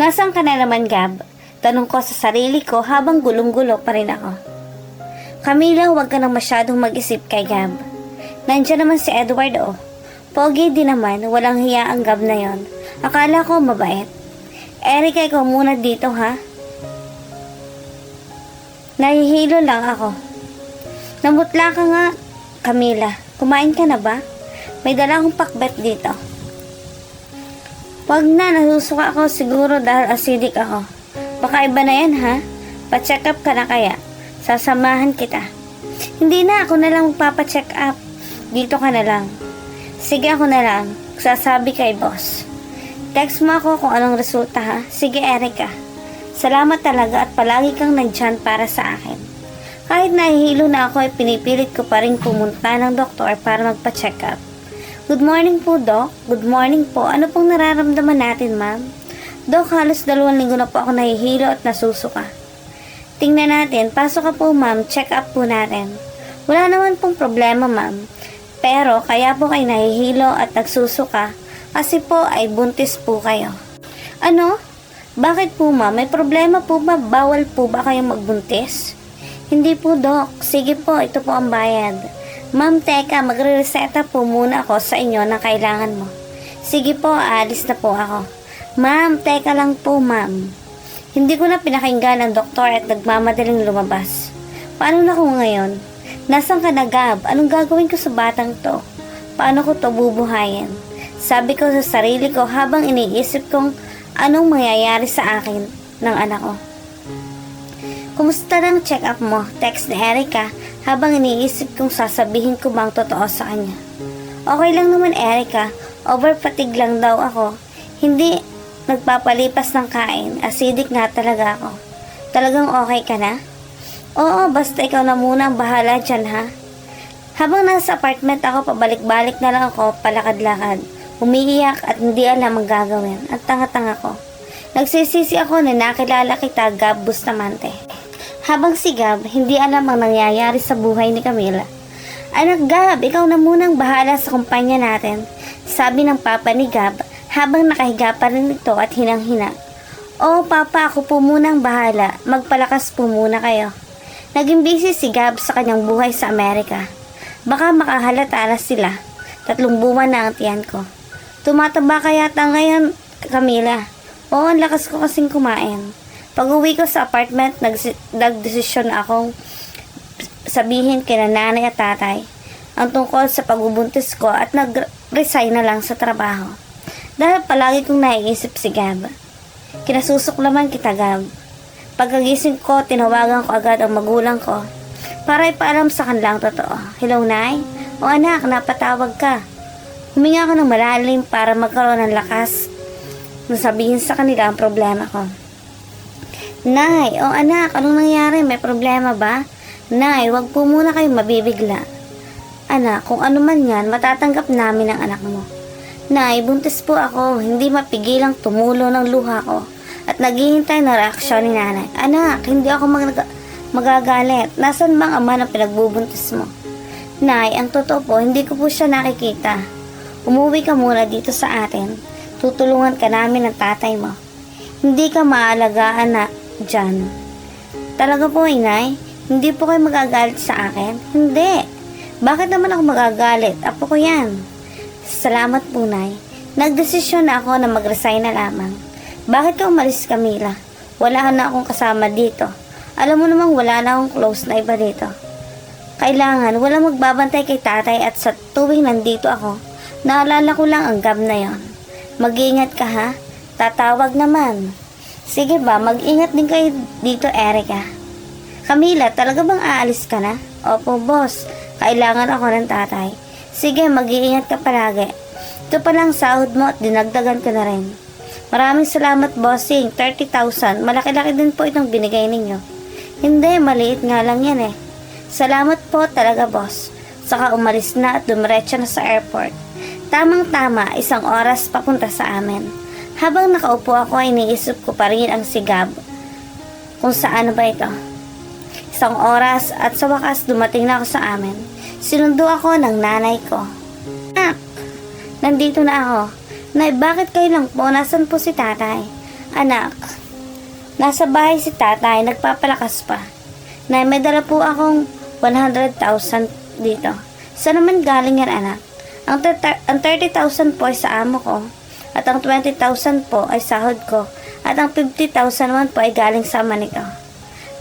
Nasaan ka na naman, Gab? Tanong ko sa sarili ko habang gulong-gulo pa rin ako. Camila, huwag ka nang masyadong mag-isip kay Gab. Nandiyan naman si Edward oh. Pogi din naman, walang hiya ang Gab na yon. Akala ko mabait. Erica, ikaw muna dito ha. Nahihilo lang ako. Namutla ka nga, Camila. Kumain ka na ba? May dala akong pakbet dito. Wag na, nasusuka ako siguro dahil acidic ako. Baka iba na yan ha? Pa-check up ka na kaya? Sasamahan kita. Hindi na, ako na lang magpapa-check up. Dito ka na lang. Sige, ako na lang. Sasabi kay boss. Text mo ako kung anong resulta ha? Sige, Erica. Salamat talaga at palagi kang nandyan para sa akin. Kahit nahihilo na ako ay pinipilit ko pa rin pumunta ng doktor para magpa-check up. Good morning po, Doc. Good morning po. Ano pong nararamdaman natin, ma'am? Doc, halos 2 linggo na po ako nahihilo at nasusuka. Tingnan natin. Pasok ka po, ma'am. Check up po natin. Wala naman pong problema, ma'am. Pero kaya po kayo nahihilo at nagsusuka kasi po ay buntis po kayo. Ano? Bakit po, ma'am? May problema po ba? Bawal po ba kayong magbuntis? Hindi po, Doc. Sige po, ito po ang bayad. Ma'am, teka, magre-reseta po muna ako sa inyo ng kailangan mo. Sige po, aalis na po ako. Ma'am, teka lang po, ma'am. Hindi ko na pinakinggan ang doktor at nagmamadaling lumabas. Paano na ko ngayon? Nasaan ka na, Gab? Anong gagawin ko sa batang to? Paano ko to bubuhayin? Sabi ko sa sarili ko habang iniisip kong anong mangyayari sa akin ng anak ko. Kumusta ng check-up mo? Text ni Erica habang iniisip kong sasabihin ko bang totoo sa kanya. Okay lang naman, Erica. Over-fatigue lang daw ako. Hindi nagpapalipas ng kain. Acidic nga talaga ako. Talagang okay ka na? Oo, basta ikaw na muna ang bahala dyan ha. Habang nasa apartment ako, pabalik-balik na lang ako, palakad-lakad. Umiiyak at hindi alam ang gagawin. Ang tanga-tanga ko. Nagsisisi ako na nakilala kita, Gab Bustamante. Habang si Gab, hindi alam ang nangyayari sa buhay ni Camila. Anak Gab, ikaw na munang bahala sa kumpanya natin, sabi ng papa ni Gab habang nakahiga pa rin ito at hinang-hina. Oo papa, ako po munang bahala, magpalakas po muna kayo. Naging busy si Gab sa kanyang buhay sa Amerika. Baka makahalata na sila, 3 buwan na ang tiyan ko. Tumataba ka yata ngayon, Camila. Oo, ang lakas ko kasing kumain. Pag-uwi ko sa apartment, nagdesisyon akong sabihin kina nanay at tatay ang tungkol sa pagbubuntis ko at nag-resign na lang sa trabaho. Dahil palagi kong naiisip si Gab. Kinasusuklaman kita, Gab. Pagkagising ko, tinawagan ko agad ang magulang ko para ipaalam sa kanilang totoo. Hello, Nay? O anak, napatawag ka. Huminga ako ng malalim para magkaroon ng lakas na sabihin sa kanila ang problema ko. Nay, o anak, anong nangyari? May problema ba? Nay, wag po muna kayong mabibigla. Anak, kung ano man yan, matatanggap namin ang anak mo. Nay, buntis po ako, hindi mapigilang tumulo ng luha ko at naghihintay na reaksyon ni nanay. Anak, hindi ako magagalit. Nasaan bang ama ng pinagbubuntis mo? Nay, ang totoo po, hindi ko po siya nakikita. Umuwi ka muna dito sa atin. Tutulungan ka namin ng tatay mo. Hindi ka maalagaan na dyan. Talaga po, inay? Hindi po kayo magagalit sa akin? Hindi. Bakit naman ako magagalit? Apo ko yan. Salamat po, Nay. Nagdesisyon na ako na mag-resign na lamang. Bakit ka umalis, Camila? Wala na akong kasama dito. Alam mo namang wala na akong close na iba dito. Kailangan walang magbabantay kay tatay at sa tuwing nandito ako, naalala ko lang ang Gab na yon. Mag-iingat ka ha? Tatawag naman. Sige ba, mag-ingat din kayo dito, Erica. Camila, talaga bang aalis ka na? Opo, boss. Kailangan ako ng tatay. Sige, mag-iingat ka palagi. Ito pa lang sahod mo at dinagdagan ko na rin. Maraming salamat, bossing. 30,000. Malaki-laki din po itong binigay ninyo. Hindi, maliit nga lang yan eh. Salamat po talaga, boss. Saka umalis na at dumiretso na sa airport. Tamang-tama, 1 oras papunta sa amin. Habang nakaupo ako ay iniisip ko pa rin ang si Gab. Kung saan ba ito? 1 oras at sa wakas dumating na ako sa amin. Sinundo ako ng nanay ko. Nandito na ako. Nay, bakit kayo lang po? Nasaan po si tatay? Anak, nasa bahay si tatay, nagpapalakas pa. Nay, may dala po akong 100,000 dito. Saan naman galing yan, anak? Ang 30,000 po ay sa amo ko. At ang 20,000 po ay sahod ko. At ang 50,000 naman po ay galing sa ama nito.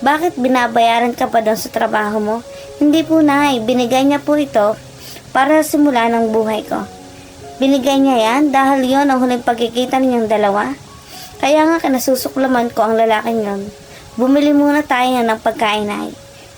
Bakit binabayaran ka pa doon sa trabaho mo? Hindi po, Nay. Binigay niya po ito para sa simula ng buhay ko. Binigay niya yan dahil yon ang huling pagkikita ninyong dalawa. Kaya nga kinasusuklaman ko ang lalaking yon. Bumili muna tayo ng pagkain, Nay.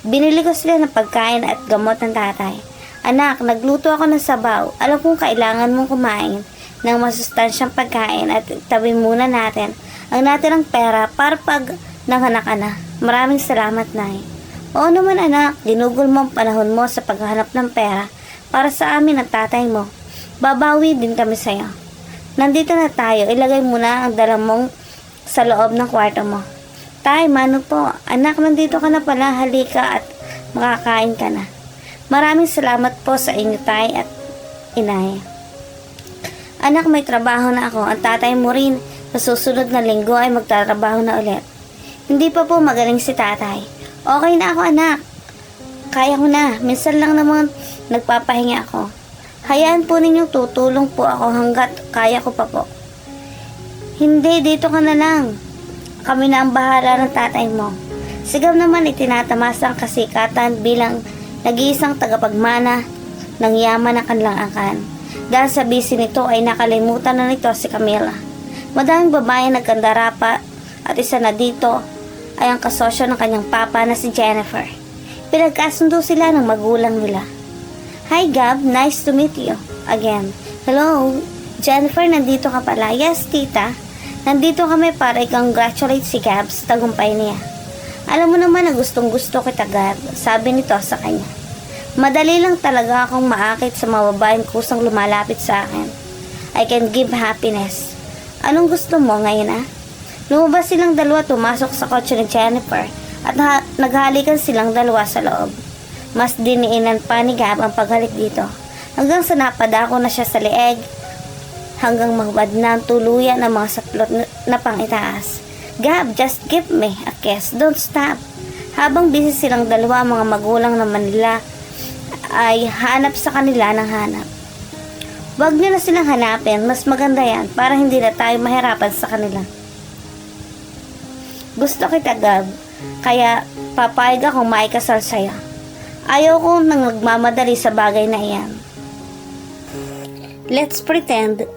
Binili ko sila ng pagkain at gamot ng tatay. Anak, nagluto ako ng sabaw. Alam kong kailangan mong kumain ng masustansyang pagkain at tabi muna natin ang natirang pera para pag nanganak ka na. Maraming salamat, Nay. Oo naman, anak. Ginugol mo ang panahon mo sa paghahanap ng pera para sa amin ang tatay mo. Babawi din kami sa'yo. Nandito na tayo. Ilagay mo na ang dala mong sa loob ng kwarto mo. Tay, mano po. Anak, nandito ka na pala. Halika at makakain ka na. Maraming salamat po sa inyo, tay at inay. Anak, may trabaho na ako. Ang tatay mo rin sa susunod na linggo ay magtatrabaho na ulit. Hindi pa po magaling si tatay. Okay na ako, anak. Kaya ko na. Minsan lang naman nagpapahinga ako. Hayaan po ninyong tutulong po ako hanggat kaya ko pa po. Hindi, dito ka na lang. Kami na ang bahala ng tatay mo. Sigam naman itinatamasa ang kasikatan bilang nag-iisang tagapagmana ng yaman ng kanilang angkan. Dahil sa busy nito ay nakalimutan na nito si Camila. Madaming babae nagkandara pa at isa na dito ay ang kasosyo ng kanyang papa na si Jennifer. Pinagkasundo sila ng magulang nila. Hi Gab, nice to meet you again. Hello, Jennifer, nandito ka pala. Yes, tita. Nandito kami para i-congratulate si Gab sa tagumpay niya. Alam mo naman na gustong gusto kita, Gab, sabi nito sa kanya. Madali lang talaga akong maakit sa mga babaeng kusang lumalapit sa akin. I can give happiness. Anong gusto mo ngayon, ah? Lumabas silang dalawa, tumasok sa kotse ni Jennifer at naghalikan silang dalawa sa loob. Mas diniinan pa ni Gab ang paghalik dito hanggang sa napadako na siya sa leeg hanggang mahubad na ang tuluyan ng mga saplot na pangitaas. Gab, just give me a kiss. Don't stop. Habang busy silang dalawa, mga magulang naman nila ay hanap sa kanila ng hanap. Wag nyo na silang hanapin. Mas maganda yan para hindi na tayo mahirapan sa kanila. Gusto kita, Gab. Kaya papayag akong maikasal sa'yo. Ayaw ko nang nagmamadali sa bagay na iyan. Let's pretend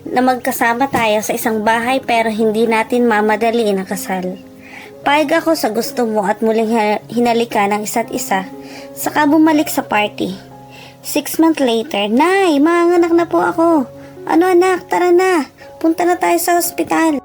na magkasama tayo sa isang bahay pero hindi natin mamadaliin ang kasal. Payag ako sa gusto mo at muling hinalikan ng isa't isa, saka bumalik sa party. 6 months later, Nay, manganganak na po ako. Ano anak, tara na. Punta na tayo sa ospital.